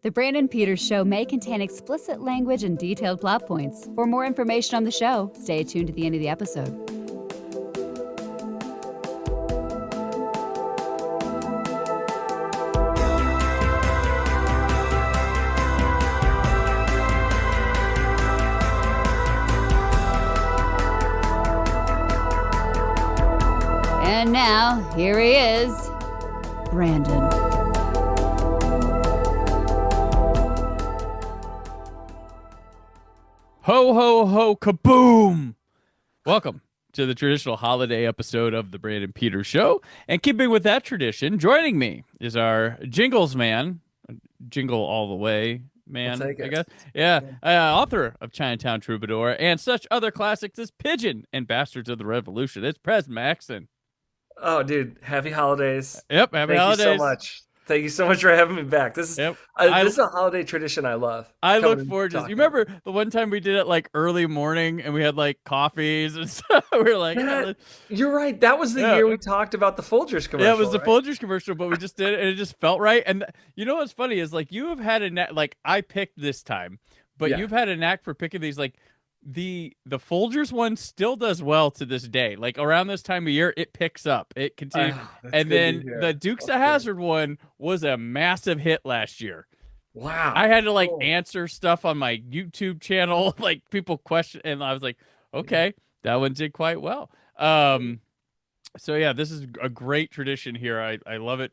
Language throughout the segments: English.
The Brandon Peters Show may contain explicit language and detailed plot points. For more information on the show, stay tuned to the end of the episode. And now, here he is, Brandon. Ho, ho, ho, kaboom! Welcome to the traditional holiday episode of the Brandon Peters Show. And keeping with that tradition, joining me is our jingles man, jingle all the way man, I guess. Yeah, author of Chinatown Troubadour and such other classics as Pigeon and Bastards of the Revolution. It's Pres Maxson. Oh, dude, happy holidays. Yep, happy holidays. Thank you so much. Thank you so much for having me back. This is this is a holiday tradition I love. I look forward to this. You remember the one time we did it like early morning and we had like coffees and stuff? We were like, you're right. That was the year we talked about the Folgers commercial. Yeah, it was the Folgers commercial, but we just did it and it just felt right. And you know what's funny is like you have had a knack, like I picked this time, but you've had a knack for picking these. Like the Folgers one still does well to this day. Like around this time of year, it picks up. It continues. And then the Dukes of Hazzard one was a massive hit last year. Wow. I had to like answer stuff on my YouTube channel. Like people question, and I was like, okay, that one did quite well. So yeah, this is a great tradition here. I love it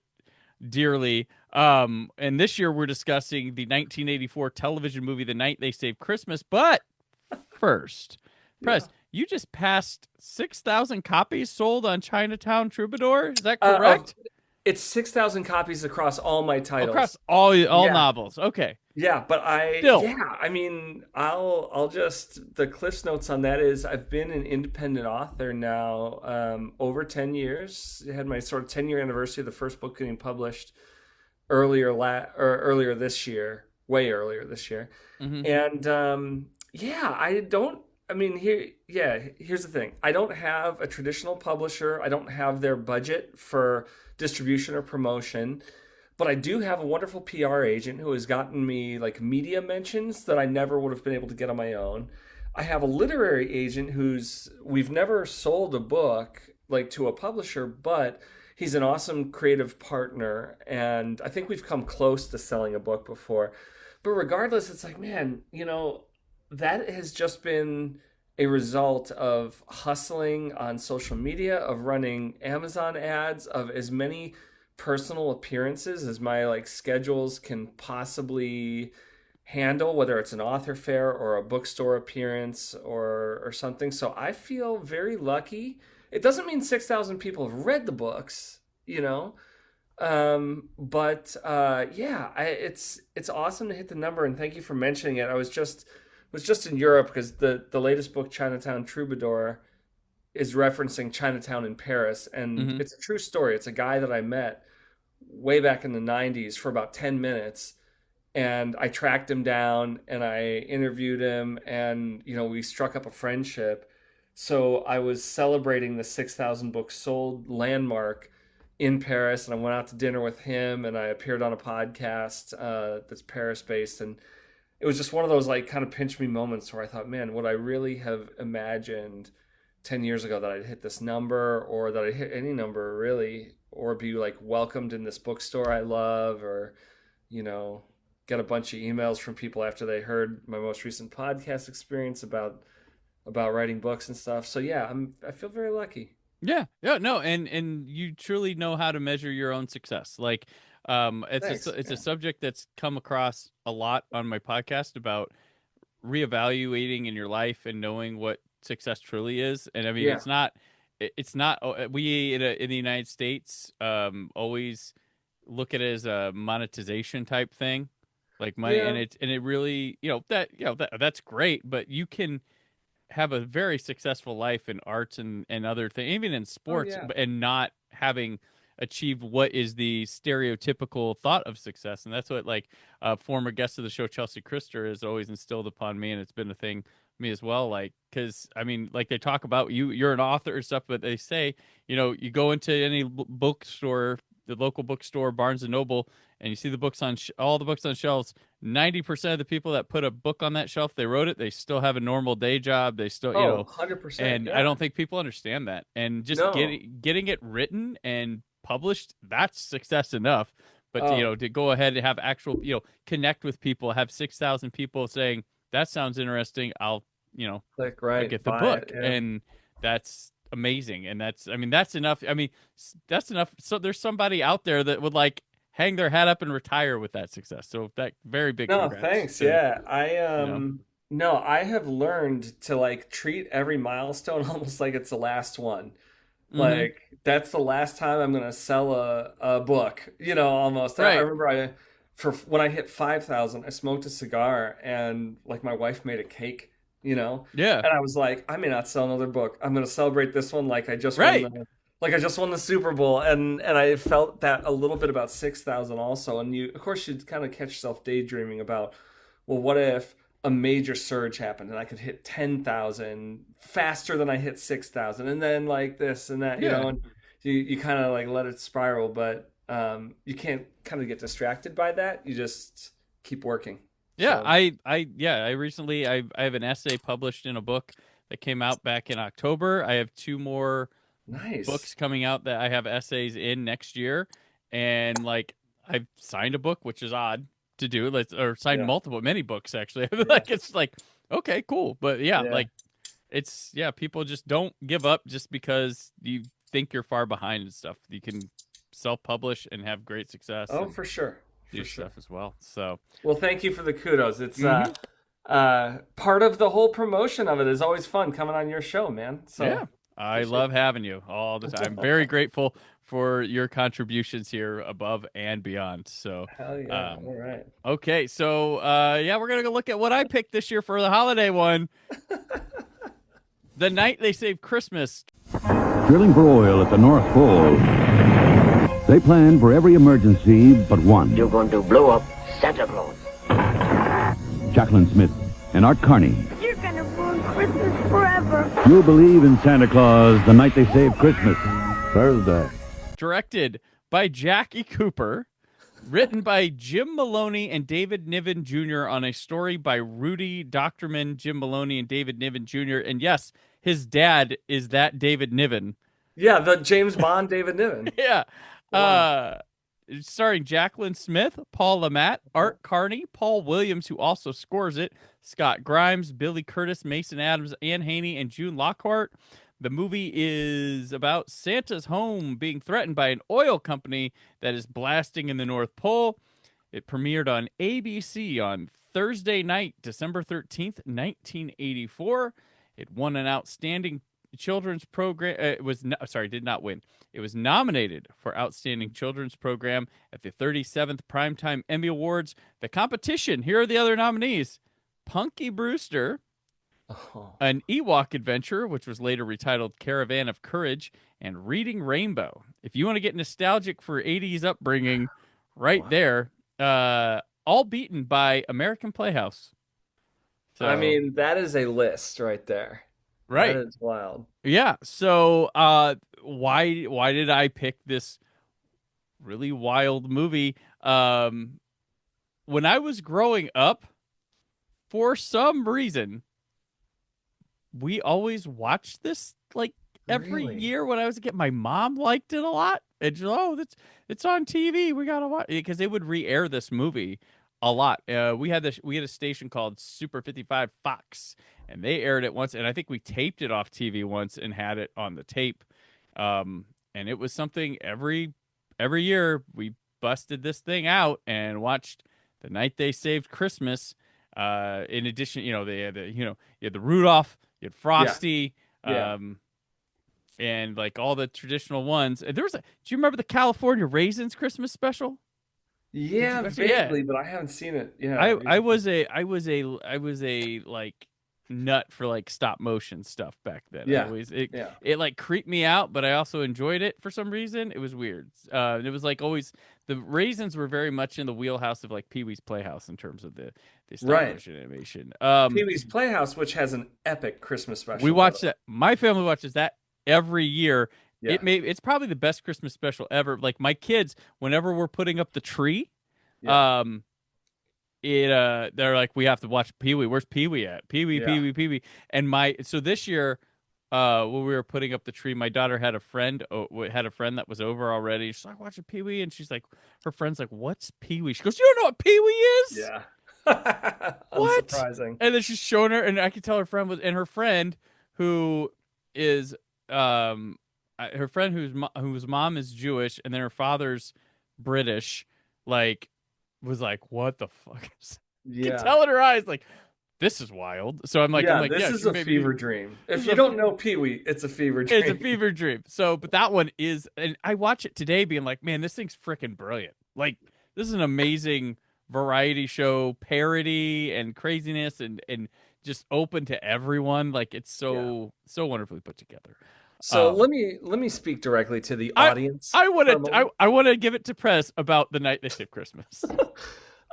dearly. And this year we're discussing the 1984 television movie, The Night They Saved Christmas. But first, Press, you just passed 6,000 copies sold on Chinatown Troubadour. Is that correct? It's 6,000 copies across all my titles. Across all novels. Okay. Yeah, but I mean, I'll just, the Cliff's Notes on that is I've been an independent author now over 10 years. I had my sort of 10-year anniversary of the first book getting published earlier this year, way earlier this year. Mm-hmm. And here's the thing. I don't have a traditional publisher. I don't have their budget for distribution or promotion, but I do have a wonderful PR agent who has gotten me like media mentions that I never would have been able to get on my own. I have a literary agent we've never sold a book like to a publisher, but he's an awesome creative partner. And I think we've come close to selling a book before, but regardless, it's like, man, that has just been a result of hustling on social media, of running Amazon ads, of as many personal appearances as my schedules can possibly handle, whether it's an author fair or a bookstore appearance or something. So I feel very lucky. It doesn't mean 6,000 people have read the books, it's awesome to hit the number, and thank you for mentioning it. I was just in Europe because the latest book, Chinatown Troubadour, is referencing Chinatown in Paris. And It's a true story. It's a guy that I met way back in the 90s for about 10 minutes. And I tracked him down and I interviewed him and, we struck up a friendship. So I was celebrating the 6,000 books sold landmark in Paris. And I went out to dinner with him and I appeared on a podcast that's Paris-based. And it was just one of those kind of pinch me moments where I thought, man, would I really have imagined 10 years ago that I'd hit this number, or that I'd hit any number really, or be welcomed in this bookstore I love, or, get a bunch of emails from people after they heard my most recent podcast experience about writing books and stuff. So yeah, I feel very lucky. Yeah, no. And you truly know how to measure your own success. It's a subject that's come across a lot on my podcast about reevaluating in your life and knowing what success truly is. And I mean, it's not, we in the United States, always look at it as a monetization type thing, like money. And it really, that's great, but you can have a very successful life in arts and other things, even in sports, and not having achieved what is the stereotypical thought of success. And that's what former guest of the show, Chelsea Christer, has always instilled upon me. And it's been a thing me as well. Cause I mean, they talk about you're an author and stuff, but they say, you go into any bookstore the local bookstore, Barnes and Noble, and you see the books on all the books on shelves. 90% of the people that put a book on that shelf, they wrote it. They still have a normal day job. They still, 100%. and Yeah. I don't think people understand that. And just getting it written and published, that's success enough. But to go ahead and have actual, connect with people, have 6,000 people saying that sounds interesting. I'll, like right, get the book, and that's amazing. And that's enough. I mean, that's enough. So there's somebody out there that would like hang their hat up and retire with that success. So that very big. No, thanks. Yeah, I have learned to like treat every milestone almost like it's the last one. Like that's the last time I'm gonna sell a book, almost. Right. I remember for when I hit 5,000, I smoked a cigar and like my wife made a cake, Yeah. And I was like, I may not sell another book. I'm gonna celebrate this one like I just won the Super Bowl, and I felt that a little bit about 6,000 also. And you, of course, you'd kind of catch yourself daydreaming about, well, what if a major surge happened and I could hit 10,000 faster than I hit 6,000, and then like this and that, and you kind of like let it spiral, but you can't kind of get distracted by that. You just keep working. Yeah, So. I recently I have an essay published in a book that came out back in October. I have 2 more books coming out that I have essays in next year, and like I've signed a book, which is odd to do, or signed many books actually. Like it's like, okay, cool, but like it's people just don't give up just because you think you're far behind and stuff. You can self-publish and have great success. Oh, for sure. Do stuff as well. So well, thank you for the kudos. It's part of the whole promotion of it is always fun coming on your show, man. So I love having you all the time. I'm very grateful for your contributions here above and beyond. So, hell yeah. All right. Okay. So, we're going to go look at what I picked this year for the holiday one. The Night They Saved Christmas. Drilling for oil at the North Pole. They plan for every emergency but one. You're going to blow up Santa Claus. Jacqueline Smith and Art Carney. You're gonna ruin Christmas forever. You'll believe in Santa Claus the night they saved Christmas. Thursday. Directed by Jackie Cooper. Written by Jim Maloney and David Niven Jr. on a story by Rudy Doctorman, Jim Maloney, and David Niven Jr. And yes, his dad is that David Niven. Yeah, the James Bond David Niven. Yeah. Wow. Starring Jacqueline Smith, Paul Lamatt, Art Carney, Paul Williams, who also scores it, Scott Grimes, Billy Curtis, Mason Adams, Ann Haney, and June Lockhart. The movie is about Santa's home being threatened by an oil company that is blasting in the North Pole. It premiered on ABC on Thursday night, December 13th, 1984. It won an outstanding children's program. Did not win. It was nominated for Outstanding Children's Program at the 37th Primetime Emmy Awards. The competition, here are the other nominees. Punky Brewster, An Ewok Adventure, which was later retitled Caravan of Courage, and Reading Rainbow. If you want to get nostalgic for 80s upbringing, there, all beaten by American Playhouse. So, I mean, that is a list right there. Right. That is wild. Yeah. So why did I pick this really wild movie? When I was growing up, for some reason, we always watched this like every year when I was a kid. My mom liked it a lot. It's it's on TV. We gotta watch it because they would re-air this movie a lot. We had a station called Super 55 Fox, and they aired it once, and I think we taped it off TV once and had it on the tape. And it was something every year we busted this thing out and watched The Night They Saved Christmas. In addition, they had you had the Rudolph, you had Frosty, and like all the traditional ones. And there was do you remember the California Raisins Christmas special? Yeah, vaguely, but I haven't seen it. Yeah, I was a like nut for like stop motion stuff back then. Yeah, it like creeped me out, but I also enjoyed it for some reason. It was weird. It was like always the raisins were very much in the wheelhouse of like Pee-wee's Playhouse in terms of the stop motion animation. Pee-wee's Playhouse, which has an epic Christmas special. We watched that. My family watches that every year. Yeah. It's probably the best Christmas special ever. Like my kids, whenever we're putting up the tree, Yeah. they're like, we have to watch Pee-wee. Where's Pee-wee at? Pee-wee, Yeah. Pee-wee, Pee-wee. And so this year, when we were putting up the tree, my daughter had a friend that was over already. She's like, watching Pee-wee, and she's like, her friend's like, what's Pee-wee? She goes, you don't know what Pee-wee is? Yeah. What? Unsurprising. And then she's showing her, and I could tell her friend was, and her friend who is her friend whose mom is Jewish, and then her father's British, like, was like, what the fuck is you can tell in her eyes, like, this is wild. So I'm like, this is a fever dream. If you don't know Pee-wee, it's a fever dream. It's a fever dream. So, but that one is, and I watch it today being like, man, this thing's freaking brilliant. Like, this is an amazing variety show, parody and craziness, and just open to everyone. Like, it's so wonderfully put together. So let me speak directly to the audience. I want to give it to press about The Night They Saved Christmas.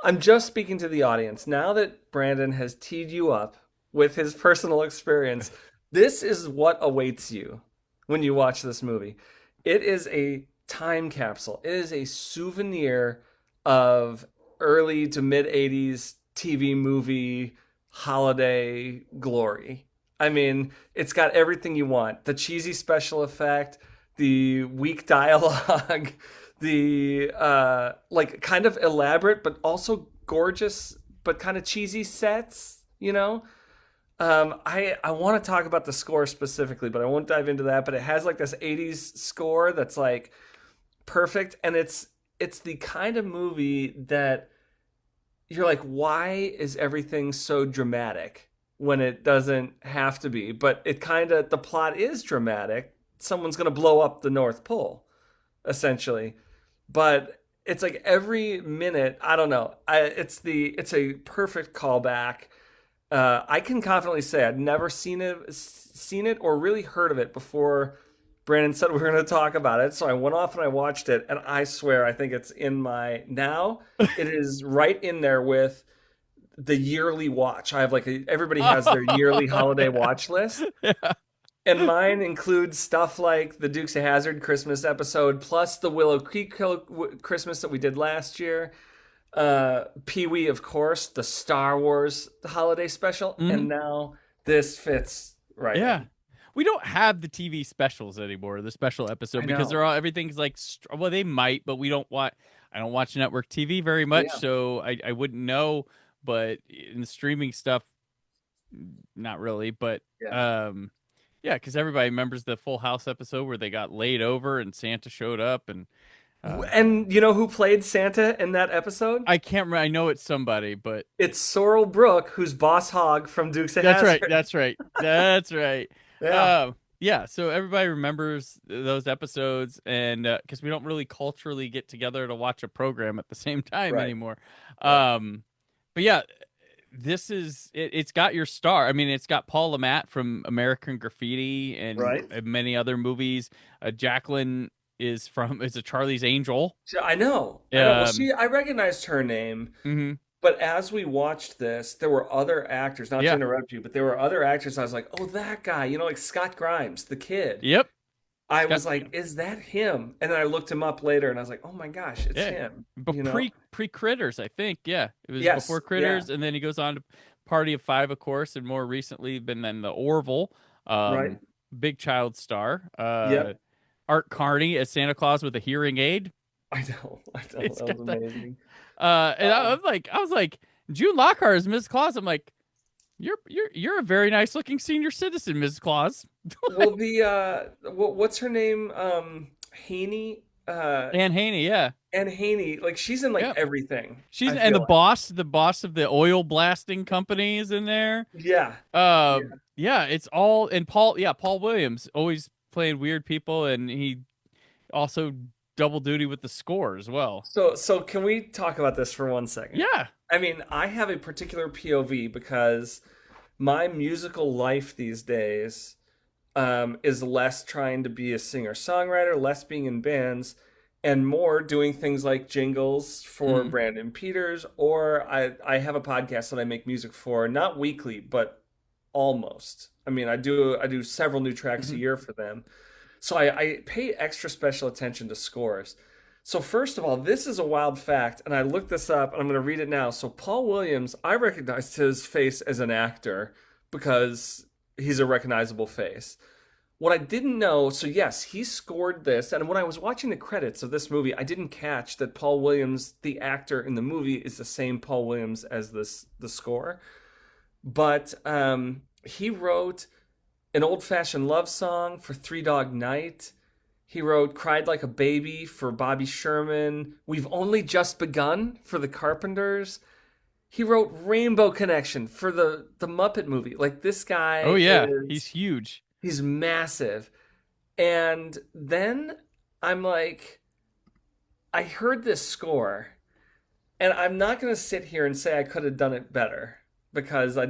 I'm just speaking to the audience. Now that Brandon has teed you up with his personal experience, this is what awaits you when you watch this movie. It is a time capsule. It is a souvenir of early to mid 80s TV movie holiday glory. I mean, it's got everything you want. The cheesy special effect, the weak dialogue, the like kind of elaborate but also gorgeous but kind of cheesy sets, you know? I want to talk about the score specifically, but I won't dive into that. But it has like this 80s score that's like perfect, and it's the kind of movie that you're like, why is everything so dramatic when it doesn't have to be? But it kind of, the plot is dramatic. Someone's going to blow up the North Pole, essentially. But it's like every minute, I don't know. It's a perfect callback. I can confidently say I'd never seen it or really heard of it before Brandon said we were going to talk about it. So I went off and I watched it, and I swear I think it's in my now. It is right in there with the yearly watch. I have everybody has their yearly holiday watch list. Yeah. And mine includes stuff like the Dukes of Hazzard Christmas episode, plus the Willow Creek Christmas that we did last year. Pee-wee, of course, the Star Wars holiday special. Mm-hmm. And now this fits right in. We don't have the TV specials anymore, the special episode, because everything's like, well, they might, but I don't watch network TV very much, so I wouldn't know. But in the streaming stuff, not really. But because everybody remembers the Full House episode where they got laid over and Santa showed up, and you know who played Santa in that episode? I can't remember. I know it's somebody, but it's Sorrel Brooke, who's Boss Hogg from Dukes of Hazzard. That's right. So everybody remembers those episodes, and because we don't really culturally get together to watch a program at the same time anymore. But yeah, this is it's got your star. I mean, it's got Paul LeMat from American Graffiti and many other movies. Jacqueline is a Charlie's Angel. I know. Well, I recognized her name. Mm-hmm. But as we watched this, there were other actors, not to interrupt you, but there were other actors. I was like, oh, that guy, like Scott Grimes, the kid. Yep. I was like, is that him? And then I looked him up later, and I was like, oh, my gosh, it's him. But pre-Critters, I think. Yeah. It was before Critters, and then he goes on to Party of Five, of course, and more recently been then the Orville. Big child star. Art Carney as Santa Claus with a hearing aid. I know. That was amazing. And I was like, June Lockhart is Mrs. Claus. I'm like, you're a very nice looking senior citizen, Mrs. Claus. Well, what's her name? Haney. Anne Haney, yeah. Anne Haney, she's in everything. She's the boss of the oil blasting company is in there. Yeah. It's all, and Paul Williams always playing weird people, and he also double duty with the score as well. So can we talk about this for 1 second? Yeah. I mean, I have a particular POV because my musical life these days is less trying to be a singer-songwriter, less being in bands, and more doing things like jingles for Brandon Peters, or I have a podcast that I make music for, not weekly, but almost. I mean, I do several new tracks a year for them. So I pay extra special attention to scores. So first of all, this is a wild fact, and I looked this up, and I'm going to read it now. So Paul Williams, I recognized his face as an actor because he's a recognizable face. What I didn't know, so yes, he scored this, and when I was watching the credits of this movie, I didn't catch that Paul Williams, the actor in the movie, is the same Paul Williams as the score. But he wrote An Old-Fashioned Love Song for Three Dog Night. He wrote Cried Like a Baby for Bobby Sherman. We've Only Just Begun for the Carpenters. He wrote Rainbow Connection for the Muppet movie. Like, this guy he's huge. He's massive. And then I'm like, I heard this score, and I'm not going to sit here and say I could have done it better because I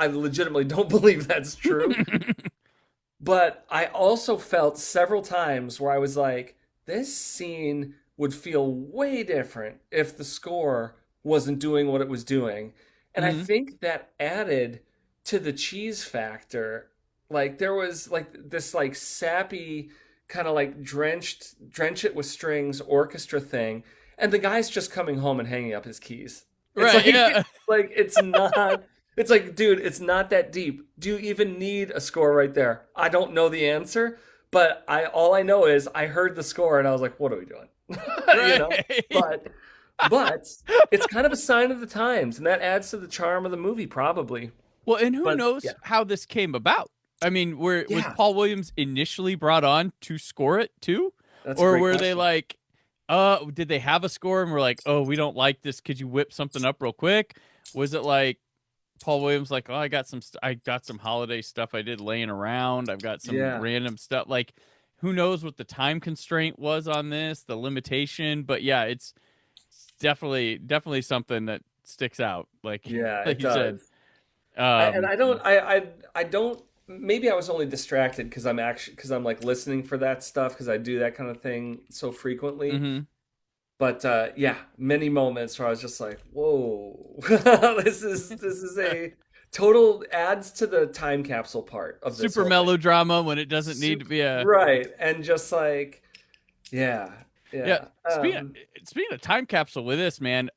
legitimately don't believe that's true. But I also felt several times where I was like, this scene would feel way different if the score wasn't doing what it was doing. And I think that added to the cheese factor. Like, there was like this like sappy kind of like drench it with strings orchestra thing. And the guy's just coming home and hanging up his keys. It's like, it's not... It's like, dude, it's not that deep. Do you even need a score right there? I don't know the answer, but all I know is I heard the score and I was like, what are we doing? You know? But it's kind of a sign of the times, and that adds to the charm of the movie, probably. Well, and who knows how this came about? I mean, was Paul Williams initially brought on to score it too? Or were they like, did they have a score and were like, oh, we don't like this, could you whip something up real quick? Was it like Paul Williams like, oh, I got some holiday stuff I did laying around. I've got some random stuff. Like, who knows what the time constraint was on this, the limitation. But yeah, it's definitely something that sticks out. Like, like you said. And I don't, maybe I was only distracted because I'm like listening for that stuff because I do that kind of thing so frequently. Mm-hmm. But many moments where I was just like, "Whoa, this is a total adds to the time capsule part of this super melodrama when it doesn't need to be a right." And just like, yeah. Speaking of time capsule with this, man,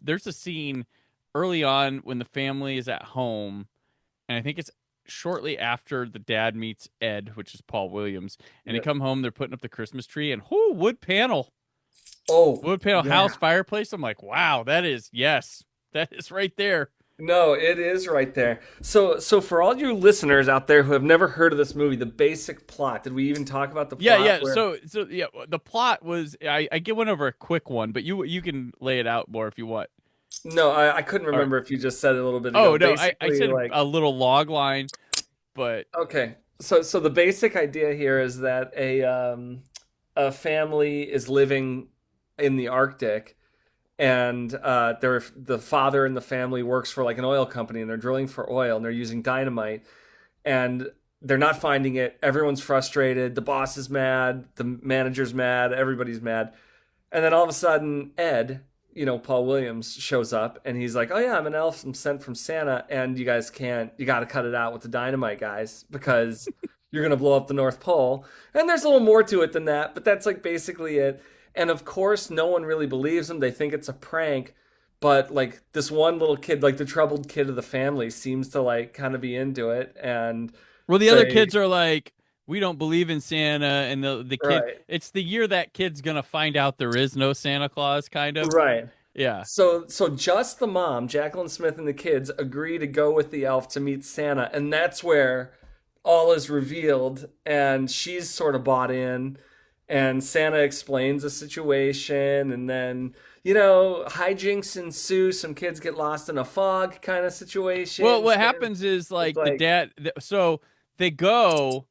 there's a scene early on when the family is at home, and I think it's shortly after the dad meets Ed, which is Paul Williams, and they come home, they're putting up the Christmas tree, and wood panel. Oh, wood panel house fireplace. I'm like, wow, that is right there. No, it is right there. So for all you listeners out there who have never heard of this movie, the basic plot. Did we even talk about the plot? Yeah. So the plot was I went over a quick one, but you can lay it out more if you want. No, I couldn't remember if you just said it a little bit ago. Oh no, I said like a little log line, but okay. So the basic idea here is that a family is living in the Arctic, and the father in the family works for like an oil company, and they're drilling for oil, and they're using dynamite, and they're not finding it. Everyone's frustrated. The boss is mad. The manager's mad. Everybody's mad. And then all of a sudden, Ed, Paul Williams, shows up, and he's like, oh yeah, I'm an elf. I'm sent from Santa, and you got to cut it out with the dynamite, guys, because you're going to blow up the North Pole. And there's a little more to it than that, but that's like basically it. And of course, no one really believes him. They think it's a prank. But like this one little kid, like the troubled kid of the family, seems to like kind of be into it. And the other kids are like, we don't believe in Santa. And the kid, it's the year that kid's going to find out there is no Santa Claus, kind of. Right. Yeah. So just the mom, Jacqueline Smith, and the kids agree to go with the elf to meet Santa. And that's where all is revealed. And she's sort of bought in. And Santa explains the situation, and then, hijinks ensue. Some kids get lost in a fog kind of situation. Well, what happens is, like, the dad... So they go...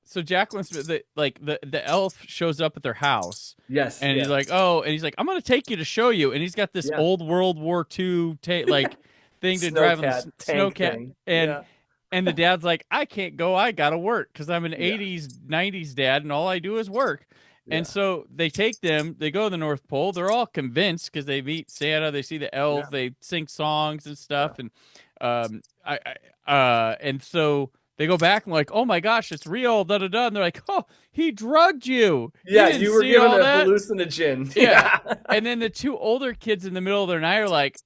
So Jacqueline Smith, the elf shows up at their house. Yes. And he's like, I'm going to take you to show you. And he's got this old World War II, thing to drive on the snowcat. And the dad's like, I can't go. I got to work because I'm an 80s, 90s dad, and all I do is work. Yeah. And so they take them. They go to the North Pole. They're all convinced because they meet Santa. They see the elf. Yeah. They sing songs and stuff. Yeah. And and so they go back and like, oh my gosh, it's real, da da da. And they're like, oh, he drugged you. Yeah, you were given a that? hallucinogen. Yeah. And then the two older kids in the middle of their night are like,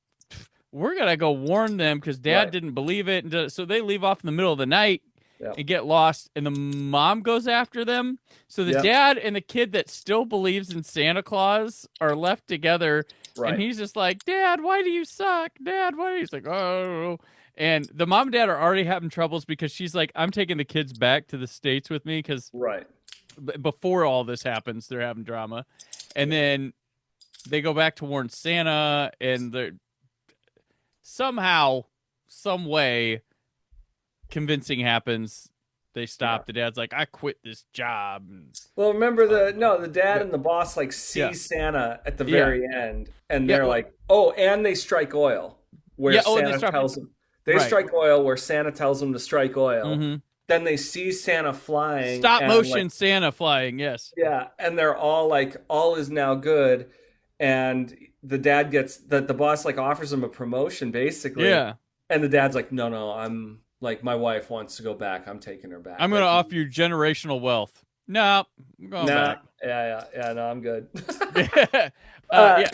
we're going to go warn them because dad didn't believe it. And so they leave off in the middle of the night and get lost. And the mom goes after them. So the dad and the kid that still believes in Santa Claus are left together. Right. And he's just like, Dad, why do you suck? Dad, why? He's like, oh. And the mom and dad are already having troubles because she's like, I'm taking the kids back to the States with me because before all this happens, they're having drama. And then they go back to warn Santa, and they're somehow, some way, convincing happens. They stop. The dad's like, I quit this job. Well, remember the dad and the boss like see Santa at the very end, and they're like, oh, and they strike oil where Santa tells them. They strike oil where Santa tells them to strike oil. Mm-hmm. Then they see Santa flying. Stop motion Santa flying, yes. Yeah, and they're all like, all is now good. And the dad gets, the boss like offers him a promotion basically. Yeah. And the dad's like, no, I'm like, my wife wants to go back. I'm taking her back. I'm going to offer you generational wealth. No, I'm going back. Yeah, no, I'm good. Yeah.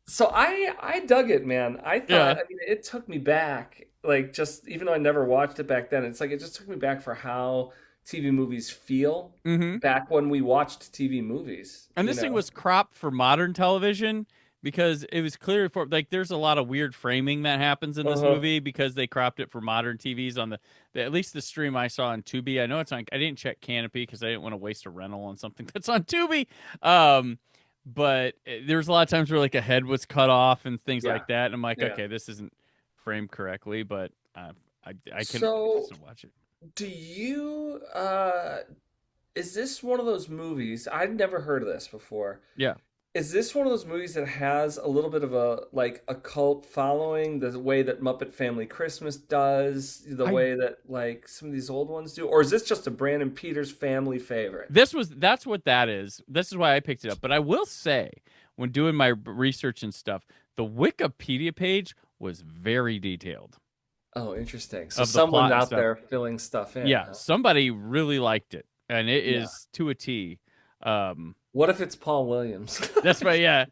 So I dug it, man. I thought, I mean, it took me back. Like, just even though I never watched it back then, it's like it just took me back for how TV movies feel back when we watched TV movies. And this thing was cropped for modern television because it was clear for like there's a lot of weird framing that happens in this movie because they cropped it for modern TVs on the at least the stream I saw on Tubi. I know it's on. I didn't check Canopy because I didn't want to waste a rental on something that's on Tubi. But there's a lot of times where like a head was cut off and things like that. And I'm like, okay, this isn't framed correctly, but I can watch it. Do you is this one of those movies? I'd never heard of this before. Yeah. Is this one of those movies that has a little bit of a cult following, the way that Muppet Family Christmas does, way that like some of these old ones do, or is this just a Brandon Peters family favorite? That's what that is. This is why I picked it up. But I will say, when doing my research and stuff, the Wikipedia page was very detailed. Oh, interesting. So someone out there filling stuff in. Yeah, somebody really liked it, and it is to a T. What if it's Paul Williams? That's right, yeah.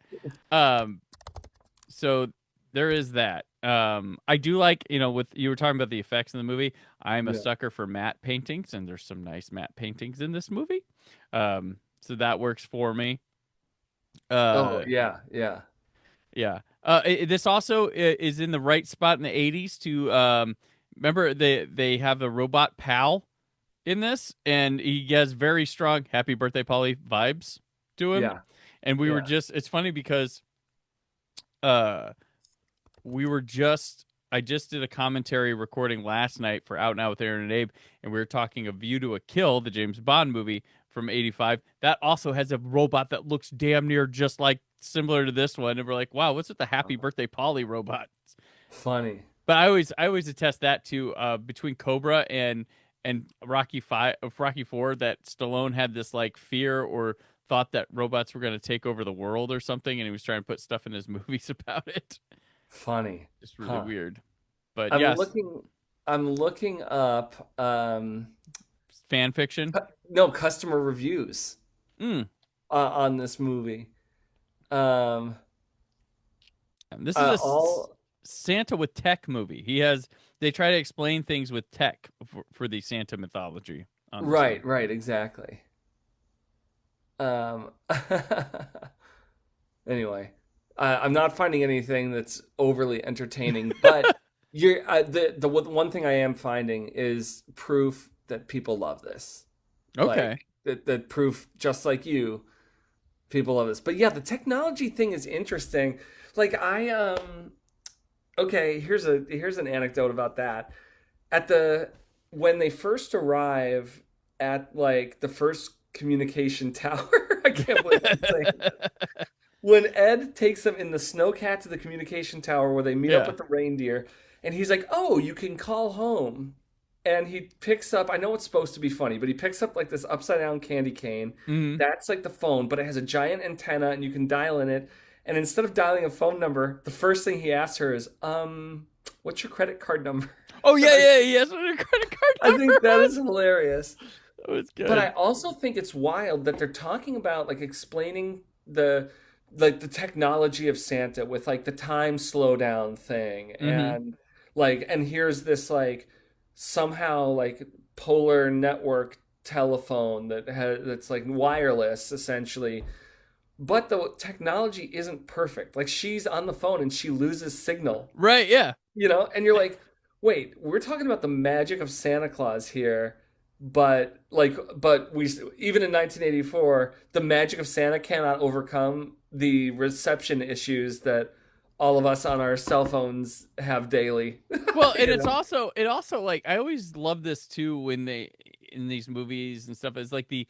So there is that. I do like, with you were talking about the effects in the movie. I'm a sucker for matte paintings, and there's some nice matte paintings in this movie. So that works for me. Yeah. This also is in the right spot in the 80s to remember they have the robot pal in this, and he has very strong Happy Birthday Polly vibes to him. Yeah. And we were just, it's funny because I just did a commentary recording last night for Out Now with Aaron and Abe, and we were talking A View to a Kill, the James Bond movie from 85. That also has a robot that looks damn near just like similar to this one, and we're like, wow, what's with the Happy Birthday Polly robot? Funny. But I always attest that to between Cobra and Rocky 4, that Stallone had this like fear or thought that robots were going to take over the world or something, and he was trying to put stuff in his movies about it. Funny. Just really weird. But I'm looking up fan fiction. No, customer reviews on this movie. This is a Santa with tech movie. They try to explain things with tech for the Santa mythology. Right, exactly. Anyway, I'm not finding anything that's overly entertaining, but the one thing I am finding is proof that people love this. Okay. Like, that proof, just like you, people love this. But yeah, the technology thing is interesting. Like okay, here's an anecdote about that. When they first arrive at like the first communication tower, I can't believe I'm saying that. When Ed takes them in the snowcat to the communication tower where they meet up with the reindeer, and he's like, "Oh, you can call home." And he picks up, I know it's supposed to be funny, but he picks up like this upside down candy cane. Mm-hmm. That's like the phone, but it has a giant antenna and you can dial in it. And instead of dialing a phone number, the first thing he asks her is, what's your credit card number? Oh, yeah, he has a credit card number. I think that is hilarious. That was good. But I also think it's wild that they're talking about, like, explaining the technology of Santa with, like, the time slowdown thing. And, like, and here's this, like, somehow, like, polar network telephone that's, like, wireless, essentially. But the technology isn't perfect. Like, she's on the phone and she loses signal. Right, yeah. You know? And you're like, wait, we're talking about the magic of Santa Claus here. But we even in 1984, the magic of Santa cannot overcome the reception issues that all of us on our cell phones have daily. Well, and it also like, I always love this too when they in these movies and stuff. It's like the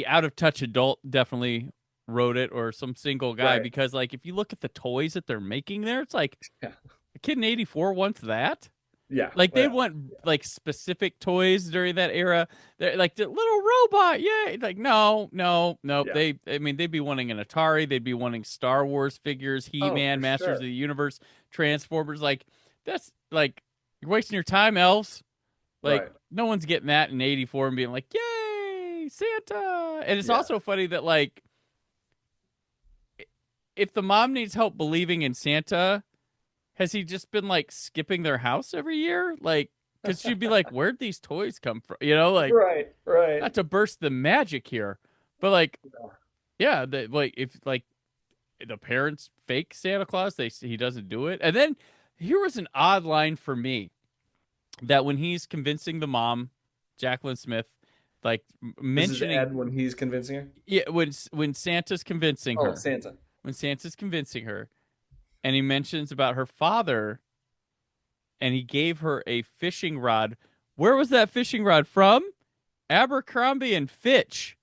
out of touch adult definitely wrote it, or some single guy, Right. because like if you look at the toys that they're making there, it's like Yeah. a kid in 84 wants that. Yeah. Like they want like specific toys during that era. They're like the little robot, yeah. Like no. Yeah. They'd be wanting an Atari. They'd be wanting Star Wars figures, He-Man, for Masters sure. of the Universe, Transformers. Like that's like you're wasting your time, elves. Like Right. no one's getting that in '84 and being like, "Yay, Santa!" And it's Yeah. also funny that like if the mom needs help believing in Santa, has he just been like skipping their house every year? Like, because she'd be like, "Where'd these toys come from?" You know, like Right. not to burst the magic here, but like, yeah, like if like the parents fake Santa Claus, he doesn't do it. And then here was an odd line for me that when he's convincing the mom, Jacqueline Smith, like mentioning This is Ed when he's convincing her. yeah, when Santa's convincing her, Santa. when Santa's convincing her, and he mentions about her father, and he gave her a fishing rod. Where was that fishing rod from? Abercrombie and Fitch.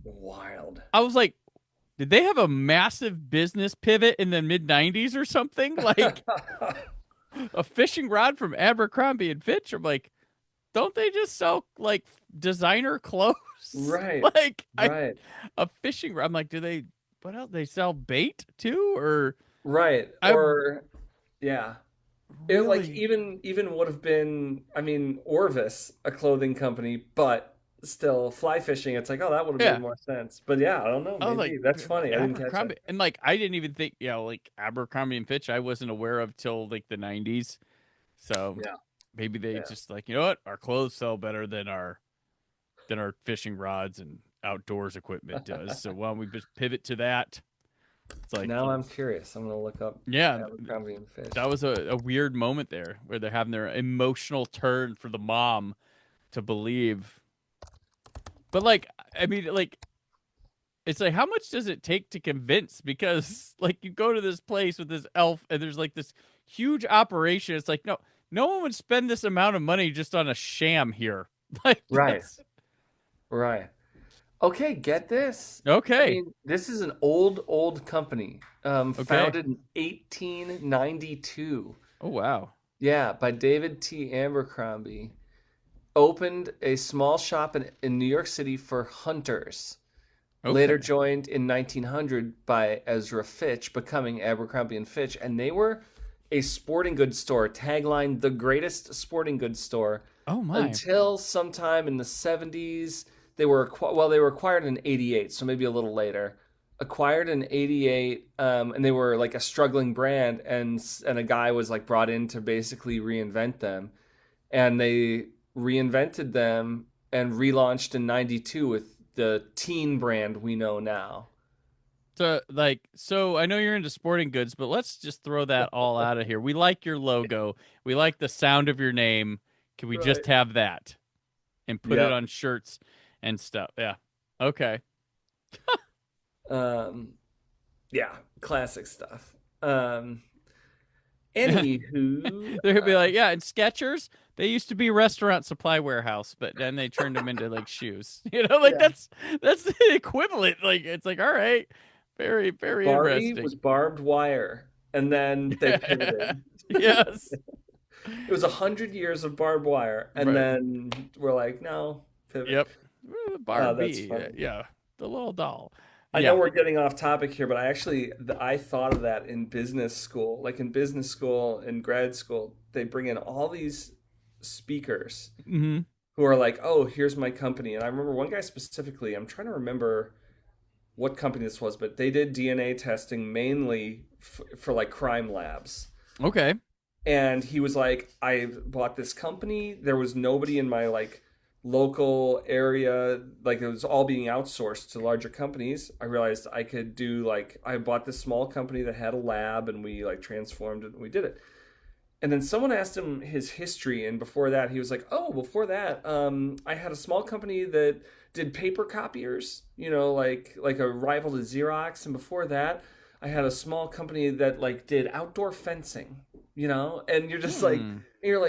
Wild. I was like, did they have a massive business pivot in the mid-90s or something? Like a fishing rod from Abercrombie and Fitch? I'm like, don't they just sell like designer clothes? Right. Like Right. a fishing rod. I'm like, what else? They sell bait too? Or Right. Yeah. It like Really? even would have been, I mean, Orvis, a clothing company, but still fly fishing. It's like, oh, that would have made more sense. But yeah, I don't know. I was Maybe like, that's funny. I didn't catch Abercrombie, that. and like I didn't even think, like Abercrombie and Fitch, I wasn't aware of till like the '90s. So Yeah. maybe they Yeah. just like, you know what, our clothes sell better than our fishing rods and outdoors equipment does. So why don't we just pivot to that? It's like Now I'm curious. I'm gonna look up Abercrombie and Fitch. that was a weird moment there where they're having their emotional turn for the mom to believe. But like, I mean, like, it's like, how much does it take to convince? Because like you go to this place with this elf and there's like this huge operation. It's like, no one would spend this amount of money just on a sham here. Like, Right. Right. Okay, get this. Okay. I mean, this is an old company, founded in 1892. Oh, wow. Yeah, by David T. Abercrombie. Opened a small shop in New York City for hunters. Okay. Later joined in 1900 by Ezra Fitch, becoming Abercrombie and Fitch. And they were a sporting goods store, tagline, the greatest sporting goods store. Oh, my. Until sometime in the 70s. They were acquired in 88, so maybe a little later. Acquired in 88, and they were like a struggling brand, and a guy was like brought in to basically reinvent them. And they reinvented them and relaunched in 92 with the teen brand we know now. So I know you're into sporting goods, but let's just throw that all out of here. We like your logo. We like the sound of your name. Can we just have that and put it on shirts and stuff? Yeah. Okay. Yeah, classic stuff. Anywho, They're gonna be like, yeah, and Skechers, they used to be restaurant supply warehouse, but then they turned them into like shoes. You know, like that's the equivalent. Like it's like, all right, very, very Barbie interesting. was barbed wire, and then they pivoted. Yes. It was 100 years of barbed wire, and then we're like, no, pivot. Yep. Barbie, that's funny. yeah, the little doll. I know we're getting off topic here, but I thought of that in business school. Like in business school, in grad school, they bring in all these speakers Mm-hmm. who are like, "Oh, here's my company." And I remember one guy specifically. I'm trying to remember what company this was, but they did DNA testing mainly for like crime labs. Okay. And he was like, "I bought this company. There was nobody in my like local area, like it was all being outsourced to larger companies. I realized I could do like I bought this small company that had a lab and we like transformed it and we did it." And then someone asked him his history, and before that he was like, "Oh, before that, I had a small company that did paper copiers, like a rival to Xerox, and before that, I had a small company that like did outdoor fencing, and you're just like,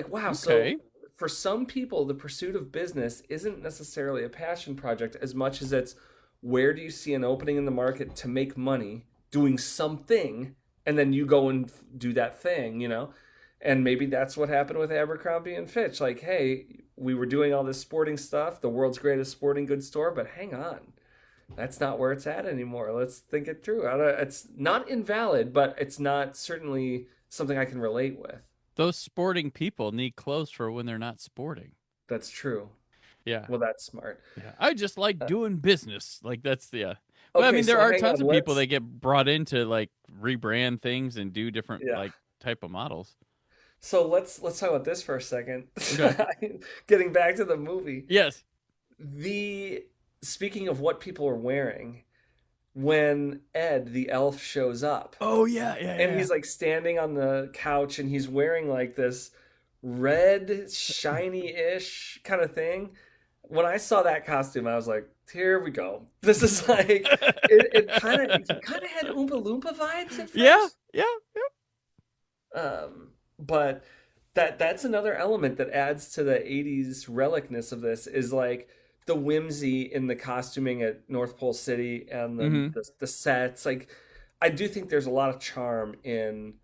wow, okay. So for some people, the pursuit of business isn't necessarily a passion project as much as it's where do you see an opening in the market to make money doing something, and then you go and do that thing, And maybe that's what happened with Abercrombie and Fitch. Like, hey, we were doing all this sporting stuff, the world's greatest sporting goods store, but hang on. That's not where it's at anymore. Let's think it through. It's not invalid, but it's not certainly something I can relate with. Those sporting people need clothes for when they're not sporting. That's true. Yeah. Well, that's smart. Yeah. I just like doing business. Like that's the. Okay, I mean, there are tons of people let's... that get brought in to like rebrand things and do different like type of models. So let's talk about this for a second. Okay. Getting back to the movie. Yes. Speaking of what people are wearing, when Ed the elf shows up. Oh yeah. And he's like standing on the couch and he's wearing like this red shiny-ish kind of thing. When I saw that costume, I was like, here we go. This is like it kind of had Oompa Loompa vibes at first. Yeah. But that's another element that adds to the 80s relicness of this is like the whimsy in the costuming at North Pole City and the sets. Like, I do think there's a lot of charm in,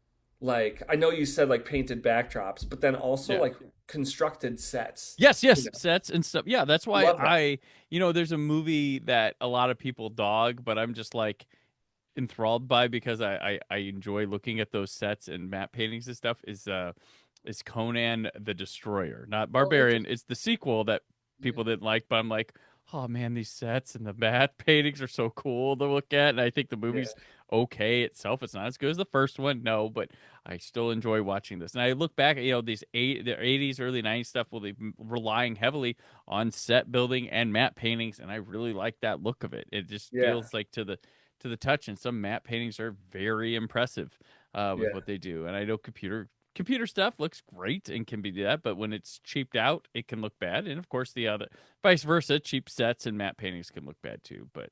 like, I know you said like painted backdrops, but then also like constructed sets. Yes, sets and stuff. Yeah, that's why there's a movie that a lot of people dog, but I'm just like enthralled by because I enjoy looking at those sets and map paintings and stuff is Conan the Destroyer, not Barbarian. It's the sequel that people didn't like, but I'm like, oh man, these sets and the map paintings are so cool to look at, and I think the movie's okay itself. It's not as good as the first one, no, but I still enjoy watching this. And I look back at the 80s, early 90s stuff, well, they're relying heavily on set building and map paintings, and I really like that look of it. It just feels like to the touch, and some map paintings are very impressive with what they do. And I know computer stuff looks great and can be that, but when it's cheaped out, it can look bad. And of course, the other vice versa, cheap sets and map paintings can look bad too. But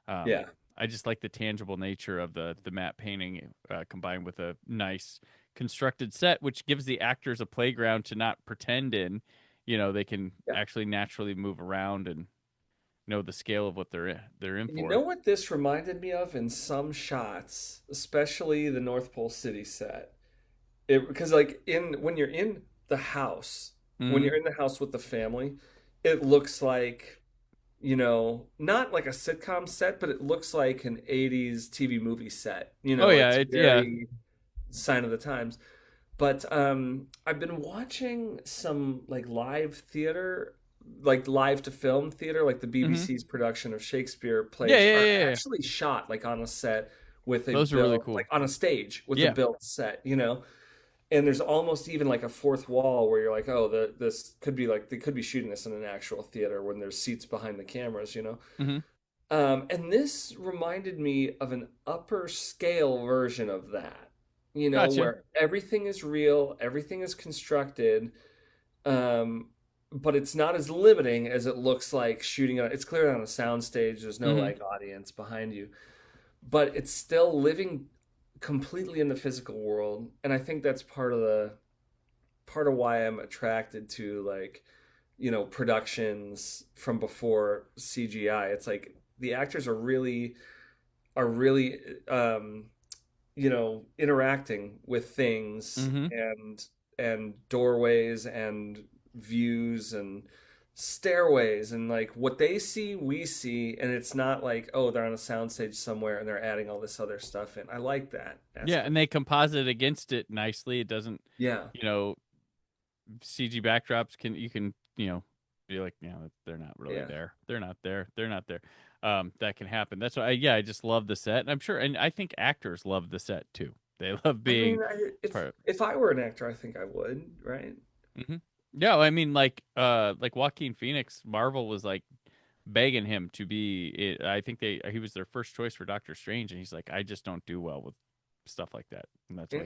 I just like the tangible nature of the map painting combined with a nice constructed set, which gives the actors a playground to not pretend in. They can actually naturally move around and know the scale of what they're in for. You know what this reminded me of in some shots, especially the North Pole City set? Because like when you're in the house, when you're in the house with the family, it looks like, not like a sitcom set, but it looks like an 80s TV movie set. It's very sign of the times. But I've been watching some like live theater, like live to film theater, like the BBC's production of Shakespeare plays are actually shot like on a set with a those are really cool, like on a stage with a built set, and there's almost even like a fourth wall where you're like, oh, this could be like they could be shooting this in an actual theater when there's seats behind the cameras, and this reminded me of an upper scale version of that, Gotcha. where everything is real, everything is constructed, but it's not as limiting as it looks like shooting it. It's clearly on a soundstage. There's no like audience behind you, but it's still living completely in the physical world. And I think that's part of why I'm attracted to like, productions from before CGI. It's like the actors are really, interacting with things and doorways and views and stairways and like what they see, we see, and it's not like, oh, they're on a soundstage somewhere and they're adding all this other stuff in. I like that aspect. Yeah, and they composite against it nicely. It doesn't, Yeah. CG backdrops you can be like, they're not really there. They're not there. They're not there. That can happen. That's why, I just love the set, and I'm sure, and I think actors love the set too. They love being. If I were an actor, I think I would, right? Mm-hmm. Yeah, I mean, like Joaquin Phoenix, Marvel was like begging him to be. I think he was their first choice for Doctor Strange, and he's like, I just don't do well with stuff like that, and that's why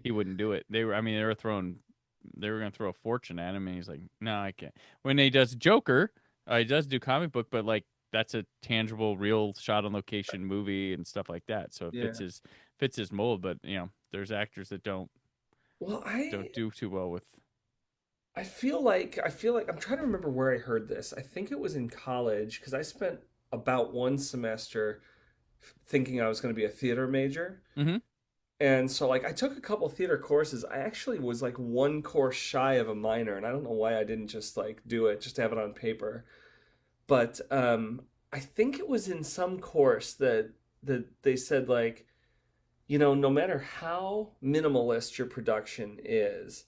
he wouldn't do it. They were going to throw a fortune at him, and he's like, no, I can't. When he does Joker, he does do comic book, but like that's a tangible, real shot on location movie and stuff like that. So it fits his mold. But there's actors that don't do too well with. I feel like I'm trying to remember where I heard this. I think it was in college because I spent about one semester thinking I was going to be a theater major. Mm-hmm. And so like I took a couple theater courses. I actually was like one course shy of a minor, and I don't know why I didn't just like do it just to have it on paper. But I think it was in some course that they said like, no matter how minimalist your production is,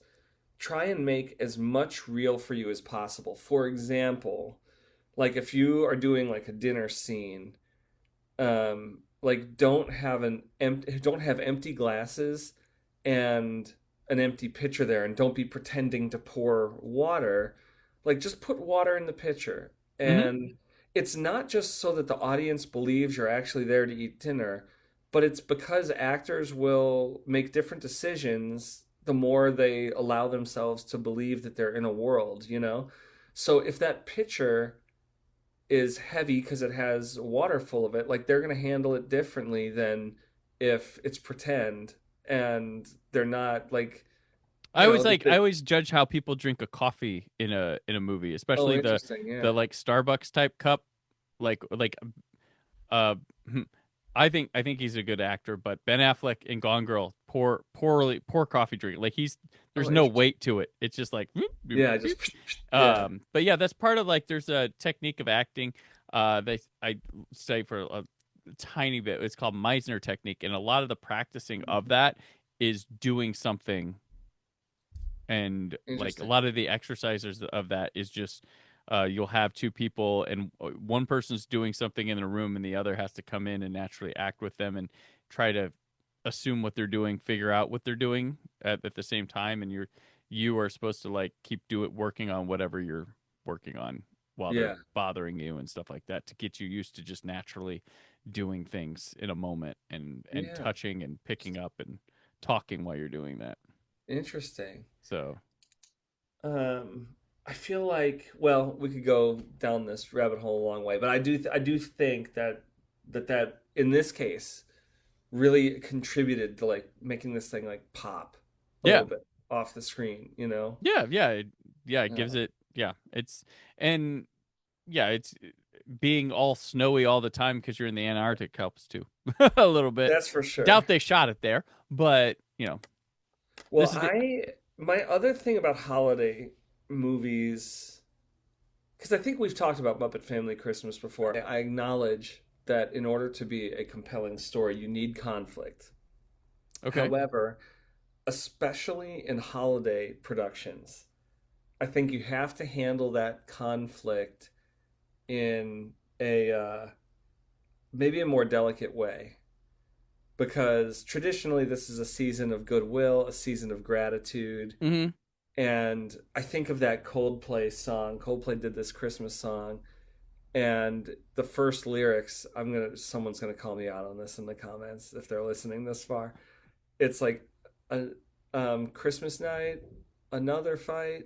try and make as much real for you as possible. For example, like if you are doing like a dinner scene, like don't have empty glasses and an empty pitcher there, and don't be pretending to pour water. Like just put water in the pitcher. And it's not just so that the audience believes you're actually there to eat dinner, but it's because actors will make different decisions the more they allow themselves to believe that they're in a world, So if that pitcher is heavy because it has water full of it, like they're going to handle it differently than if it's pretend and they're not like. I always judge how people drink a coffee in a movie, especially the like Starbucks type cup, I think he's a good actor, but Ben Affleck in Gone Girl, poor coffee drink. Like there's no weight to it. It's just like but yeah, that's part of like there's a technique of acting. I say for a tiny bit, it's called Meisner technique, and a lot of the practicing of that is doing something. And like a lot of the exercises of that is just you'll have two people and one person's doing something in the room and the other has to come in and naturally act with them and try to assume what they're doing, figure out what they're doing at the same time. And you are supposed to like keep working on whatever you're working on while they're bothering you and stuff like that to get you used to just naturally doing things in a moment and touching and picking up and talking while you're doing that. Interesting. So, I feel like, well, we could go down this rabbit hole a long way, but I do think that in this case really contributed to like making this thing like pop a little bit off the screen, It gives it, it's being all snowy all the time because you're in the Antarctic helps too a little bit. That's for sure. Doubt they shot it there, but Well, my other thing about holiday movies, because I think we've talked about Muppet Family Christmas before, I acknowledge that in order to be a compelling story, you need conflict. Okay. However, especially in holiday productions, I think you have to handle that conflict in a maybe a more delicate way. Because traditionally, this is a season of goodwill, a season of gratitude. Mm-hmm. And I think of that Coldplay song. Coldplay did this Christmas song. And the first lyrics, someone's going to call me out on this in the comments if they're listening this far. It's like, Christmas night, another fight,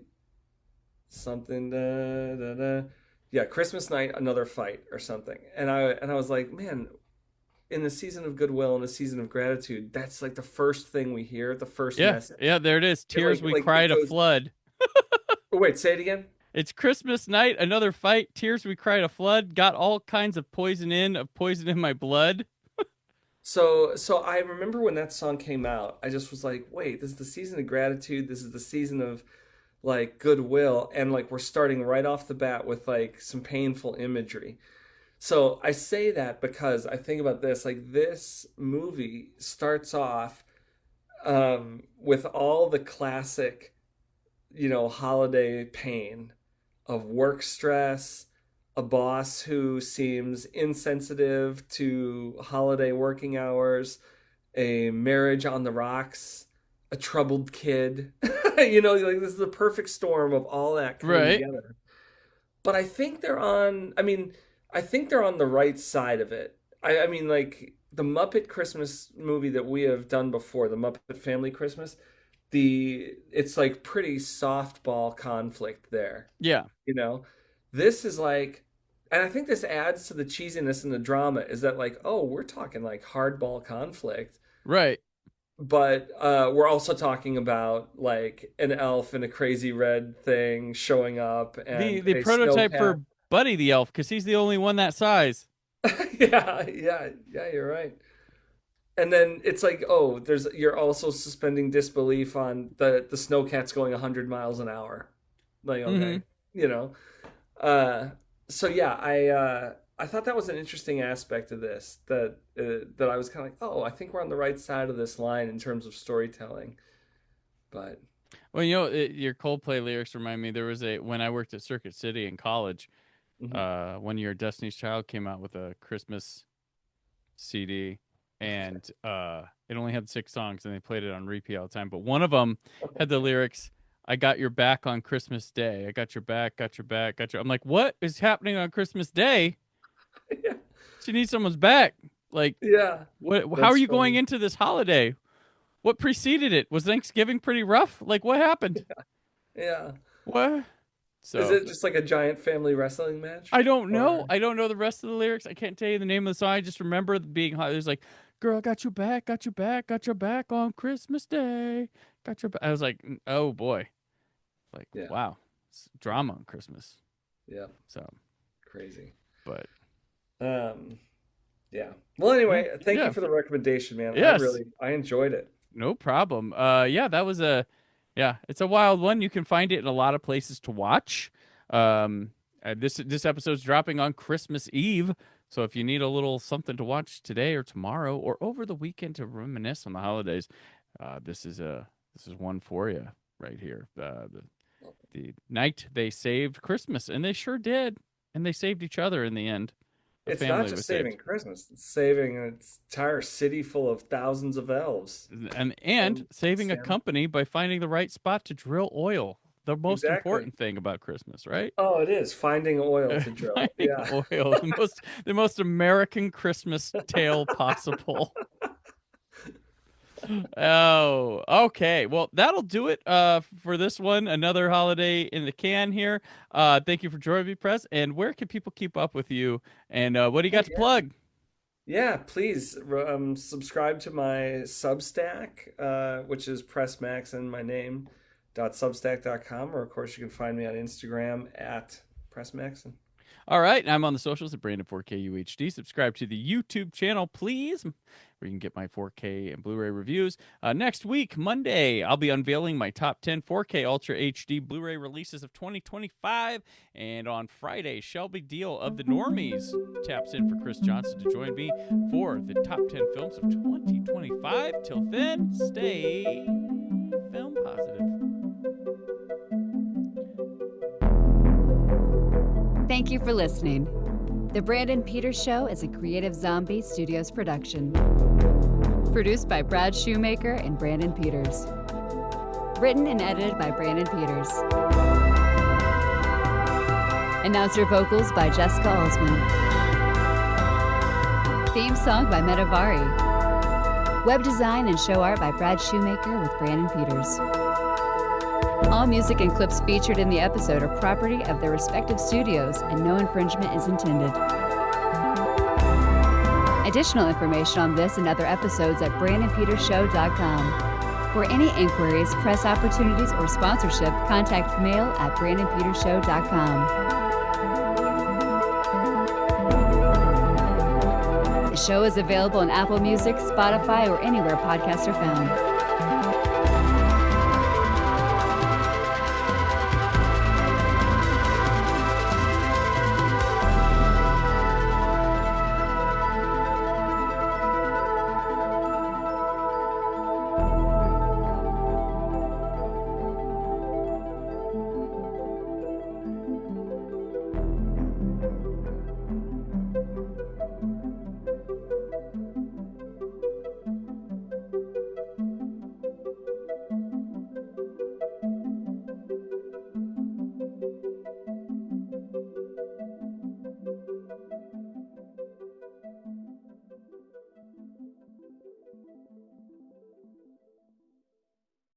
something, da, da, da. Yeah, Christmas night, another fight or something. And I was like, man, in the season of goodwill and the season of gratitude, that's like the first thing we hear, the first message. Yeah, there it is. Tears we cried a flood. Wait, say it again. It's Christmas night, another fight, tears we cried a flood, got all kinds of poison in my blood. So I remember when that song came out, I just was like, wait, this is the season of gratitude. This is the season of like goodwill, and like we're starting right off the bat with like some painful imagery. So I say that because I think about this, like this movie starts off with all the classic, holiday pain of work stress, a boss who seems insensitive to holiday working hours, a marriage on the rocks, a troubled kid. Like this is the perfect storm of all that coming together. But I think they're on the right side of it. I mean, like the Muppet Christmas movie that we have done before, the Muppet Family Christmas, it's like pretty softball conflict there. Yeah. This is like, and I think this adds to the cheesiness and the drama, is that like, oh, we're talking like hardball conflict. Right. But we're also talking about like an elf in a crazy red thing showing up, and the prototype for Buddy the elf, because he's the only one that size. yeah, you're right. And then it's like, oh, you're also suspending disbelief on the snowcats going 100 miles an hour. Like, okay, So yeah, I thought that was an interesting aspect of this, that I was kind of like, oh, I think we're on the right side of this line in terms of storytelling. But well, your Coldplay lyrics remind me. There was when I worked at Circuit City in college. Mm-hmm. 1 year, Destiny's Child came out with a Christmas CD, and it only had 6 songs, and they played it on repeat all the time. But one of them had the lyrics, "I got your back on Christmas Day. I got your back, got your back, got your." I'm like, what is happening on Christmas Day? Yeah. She needs someone's back. Like, yeah. What? How are you going into this holiday? What preceded it? Was Thanksgiving pretty rough? Like, what happened? Yeah. What? So, is it just like a giant family wrestling match? I don't know. Or... I don't know the rest of the lyrics. I can't tell you the name of the song. I just remember being hot. There's like, "Girl, got your back, got your back, got your back on Christmas Day. Got your back." I was like, oh boy. Like, wow. It's drama on Christmas. Yeah. So crazy. But yeah. Well, anyway, thank you for the recommendation, man. Yes. I enjoyed it. No problem. That was it's a wild one. You can find it in a lot of places to watch. This episode's dropping on Christmas Eve, so if you need a little something to watch today or tomorrow or over the weekend to reminisce on the holidays, this is one for you right here. The night they saved Christmas, and they sure did, and they saved each other in the end. It's not just saving Christmas; it's saving an entire city full of thousands of elves, and saving a company by finding the right spot to drill oil. The most important thing about Christmas, right? Oh, it is finding oil to drill. Oil, the most American Christmas tale possible. Oh, okay. Well, that'll do it for this one. Another holiday in the can here. Thank you for joining me, Press. And where can people keep up with you? And what do you got to plug? Yeah, please subscribe to my Substack, which is Press Maxson, my name, .substack.com. Or, of course, you can find me on Instagram at Press Maxson. All right. I'm on the socials at Brandon4KUHD. Subscribe to the YouTube channel, please, where you can get my 4K and Blu-ray reviews. Next week, Monday, I'll be unveiling my top 10 4K Ultra HD Blu-ray releases of 2025. And on Friday, Shelby Deal of the Normies taps in for Chris Johnson to join me for the top 10 films of 2025. Till then, stay film positive. Thank you for listening. The Brandon Peters Show is a Creative Zombie Studios production. Produced by Brad Shoemaker and Brandon Peters. Written and edited by Brandon Peters. Announcer vocals by Jessica Alsman. Theme song by Metavari. Web design and show art by Brad Shoemaker with Brandon Peters. All music and clips featured in the episode are property of their respective studios, and no infringement is intended. Additional information on this and other episodes at BrandonPetersShow.com. For any inquiries, press opportunities, or sponsorship, contact mail at BrandonPetersShow.com. The show is available on Apple Music, Spotify, or anywhere podcasts are found.